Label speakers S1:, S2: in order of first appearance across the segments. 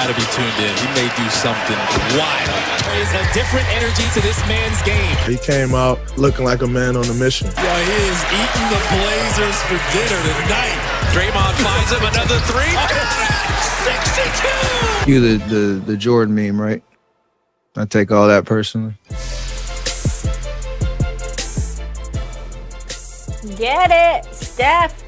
S1: got to be tuned in. He may do something wild.
S2: There's a different energy to this man's game.
S3: He came out looking like a man on a mission.
S1: Yeah, he is eating the Blazers for dinner tonight. Draymond finds him another three. 62!
S4: You the Jordan meme, right? I take all that personally.
S5: Get it, Steph.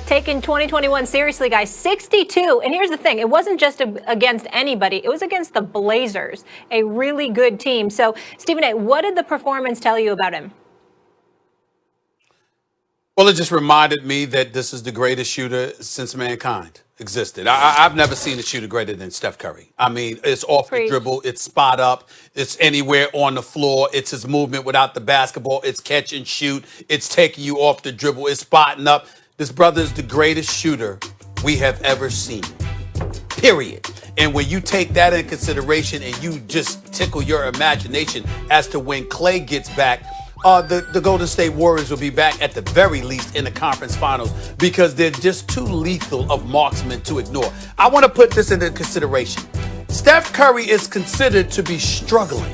S5: Taking 2021 seriously, guys. 62. And here's the thing. It wasn't just against anybody. It was against the Blazers, a really good team. So, Stephen A., what did the performance tell you about him?
S6: Well, it just reminded me that this is the greatest shooter since mankind existed. I've never seen a shooter greater than Steph Curry. I mean, it's off the dribble, it's spot up, it's anywhere on the floor, it's his movement without the basketball, it's catch and shoot, it's taking you off the dribble, it's spotting up. This brother is the greatest shooter we have ever seen, period. And when you take that in consideration and you just tickle your imagination as to when Clay gets back, the Golden State Warriors will be back at the very least in the conference finals because they're just too lethal of marksmen to ignore. I want to put this into consideration. Steph Curry is considered to be struggling.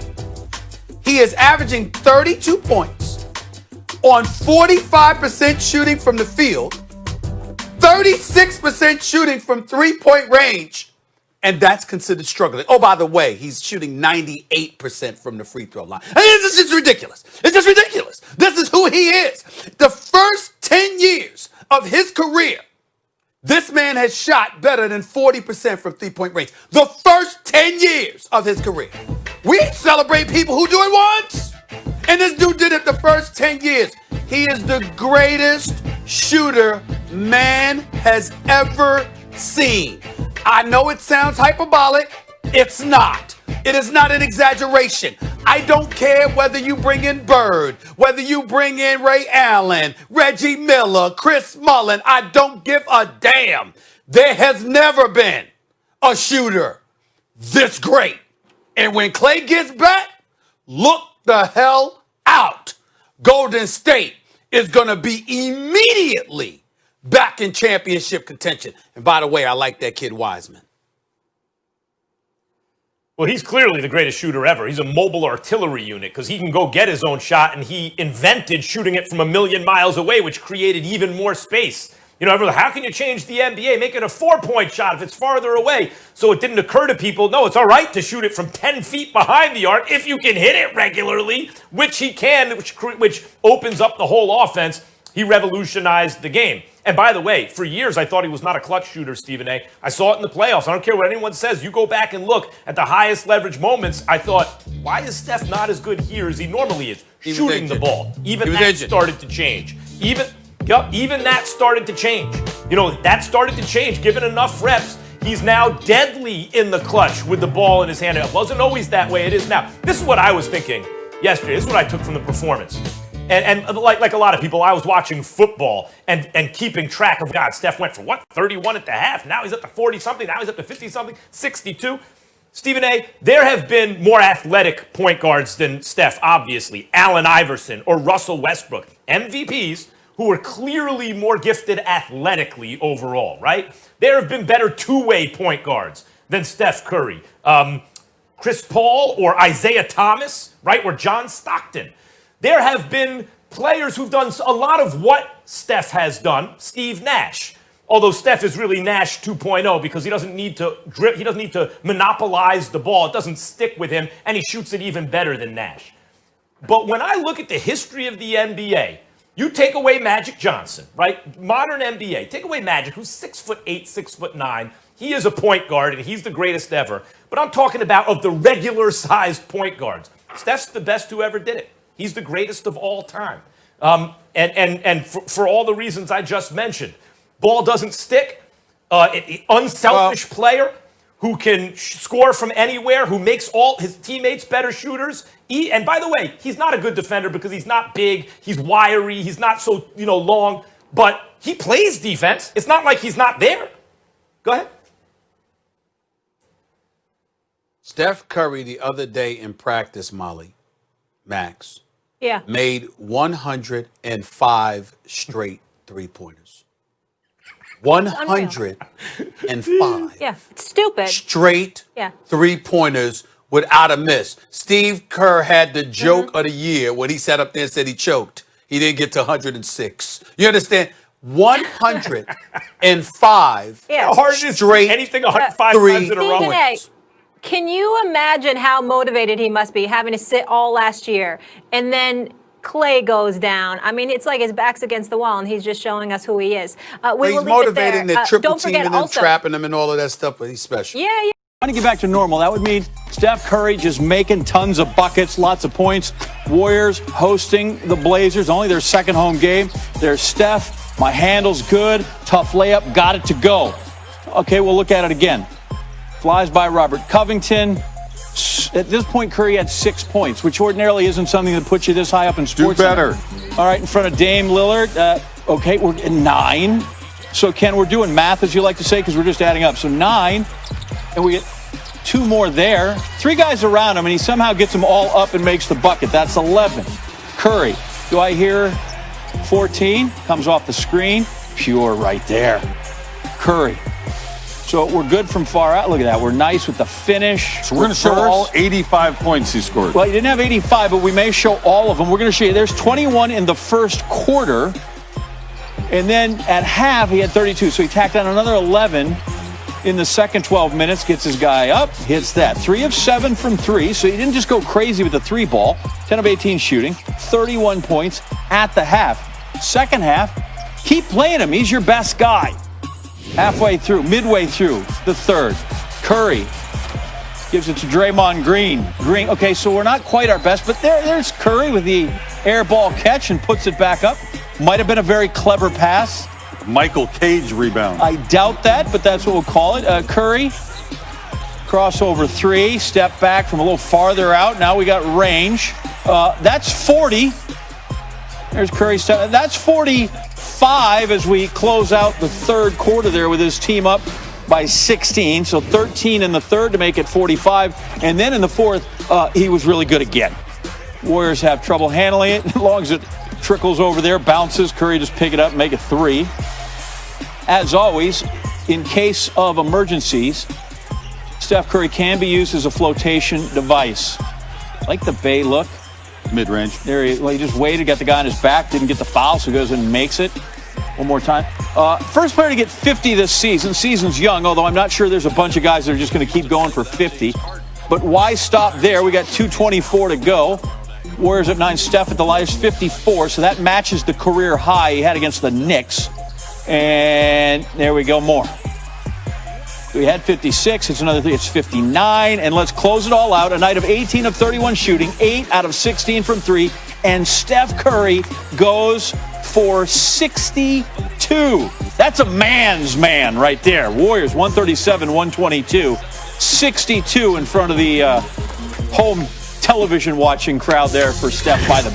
S6: He is averaging 32 points on 45% shooting from the field, 36% shooting from three-point range, and that's considered struggling. Oh, by the way, he's shooting 98% from the free throw line. I mean, it's just ridiculous. It's just ridiculous. This is who he is. The first 10 years of his career, this man has shot better than 40% from three-point range. The first 10 years of his career. We celebrate people who do it once. And this dude did it the first 10 years. He is the greatest shooter man has ever seen. I know it sounds hyperbolic. It's not. It is not an exaggeration. I don't care whether you bring in Bird, whether you bring in Ray Allen, Reggie Miller, Chris Mullin. I don't give a damn. There has never been a shooter this great. And when Clay gets back, look the hell out. Golden State is going to be immediately back in championship contention. And by the way, I like that kid Wiseman.
S7: Well, he's clearly the greatest shooter ever. He's a mobile artillery unit because he can go get his own shot, and he invented shooting it from a million miles away, which created even more space. You know, everyone's like, how can you change the NBA? Make it a 4-point shot if it's farther away. So it didn't occur to people, no, it's all right to shoot it from 10 feet behind the arc if you can hit it regularly, which he can, which opens up the whole offense. He revolutionized the game. And by the way, for years, I thought he was not a clutch shooter, Stephen A. I saw it in the playoffs. I don't care what anyone says. You go back and look at the highest leverage moments. I thought, why is Steph not as good here as he normally is? Shooting the ball. Even that started to change. Even that started to change. You know, that started to change. Given enough reps, he's now deadly in the clutch with the ball in his hand. It wasn't always that way. It is now. This is what I was thinking yesterday. This is what I took from the performance. And like a lot of people, I was watching football and keeping track of, God, Steph went for what, 31 at the half. Now he's up to 40-something. Now he's up to 50-something, 62. Stephen A., there have been more athletic point guards than Steph, obviously. Allen Iverson or Russell Westbrook. MVPs who are clearly more gifted athletically overall, right? There have been better two-way point guards than Steph Curry. Chris Paul or Isaiah Thomas, right, or John Stockton. There have been players who've done a lot of what Steph has done. Steve Nash, although Steph is really Nash 2.0 because he doesn't need to monopolize the ball. It doesn't stick with him, and he shoots it even better than Nash. But when I look at the history of the NBA, you take away Magic Johnson, right? Modern NBA. Take away Magic, who's 6'8", 6'9". He is a point guard, and he's the greatest ever. But I'm talking about of the regular-sized point guards. Steph's the best who ever did it. He's the greatest of all time. And for all the reasons I just mentioned. Ball doesn't stick. Unselfish player who can score from anywhere, who makes all his teammates better shooters. And by the way, he's not a good defender because he's not big. He's wiry. He's not so, long. But he plays defense. It's not like he's not there. Go ahead.
S6: Steph Curry the other day in practice, Max.
S5: Yeah.
S6: Made 105 straight three-pointers. 105
S5: Yeah, it's stupid.
S6: straight
S5: Yeah.
S6: three-pointers without a miss. Steve Kerr had the joke of the year when he sat up there and said he choked. He didn't get to 106. You understand? 105
S5: Yeah.
S7: Hard as
S6: straight
S7: anything 105
S6: three
S7: times in a row.
S5: Stephen A., can you imagine how motivated he must be having to sit all last year and then Clay goes down? I mean, it's like his back's against the wall and he's just showing us who he is. We
S6: He's
S5: will leave
S6: motivating
S5: it there.
S6: the triple
S5: Don't forget
S6: teaming and
S5: also,
S6: trapping them and all of that stuff, but he's special.
S5: Yeah.
S8: Trying to get back to normal. That would mean Steph Curry just making tons of buckets, lots of points. Warriors hosting the Blazers, only their second home game. There's Steph. My handle's good. Tough layup. Got it to go. Okay, we'll look at it again. Flies by Robert Covington. At this point, Curry had 6 points, which ordinarily isn't something that puts you this high up in sports.
S9: Do better.
S8: All right, in front of Dame Lillard. Okay, we're at 9. So, Ken, we're doing math, as you like to say, because we're just adding up. So 9, and we get 2 more there. 3 guys around him, and he somehow gets them all up and makes the bucket. That's 11. Curry, do I hear 14? Comes off the screen. Pure right there. Curry. So we're good from far out. Look at that. We're nice with the finish.
S9: So we're going to show all 85 points he scored.
S8: Well, he didn't have 85, but we may show all of them. We're going to show you. There's 21 in the first quarter. And then at half, he had 32. So he tacked on another 11 in the second 12 minutes. Gets his guy up, hits that. 3 of 7 from 3. So he didn't just go crazy with the 3 ball. 10 of 18 shooting. 31 points at the half. Second half, keep playing him. He's your best guy. Halfway through, midway through the third, Curry gives it to Draymond Green. Okay, so we're not quite our best, but there's Curry with the air ball catch and puts it back up. Might have been a very clever pass.
S9: Michael Cage rebound.
S8: I doubt that, but that's what we'll call it. Curry, crossover 3, step back from a little farther out. Now we got range. That's 40. There's Curry. That's 45 as we close out the third quarter there with his team up by 16. So 13 in the third to make it 45. And then in the fourth, he was really good again. Warriors have trouble handling it. As long as it trickles over there, bounces, Curry just pick it up and make it 3. As always, in case of emergencies, Steph Curry can be used as a flotation device. Like the Bay look.
S9: Mid-range.
S8: There he just waited, got the guy on his back, didn't get the foul, so he goes and makes it. One more time. First player to get 50 this season. Season's young, although I'm not sure there's a bunch of guys that are just going to keep going for 50. But why stop there? We got 2:24 to go. Warriors at 9, Steph at the lightest, 54. So that matches the career high he had against the Knicks. And there we go, more. We had 56. It's another 3. It's 59. And let's close it all out. A night of 18 of 31 shooting, 8 out of 16 from 3. And Steph Curry goes for 62. That's a man's man right there. Warriors 137-122. 62 in front of the home television watching crowd there for Steph by the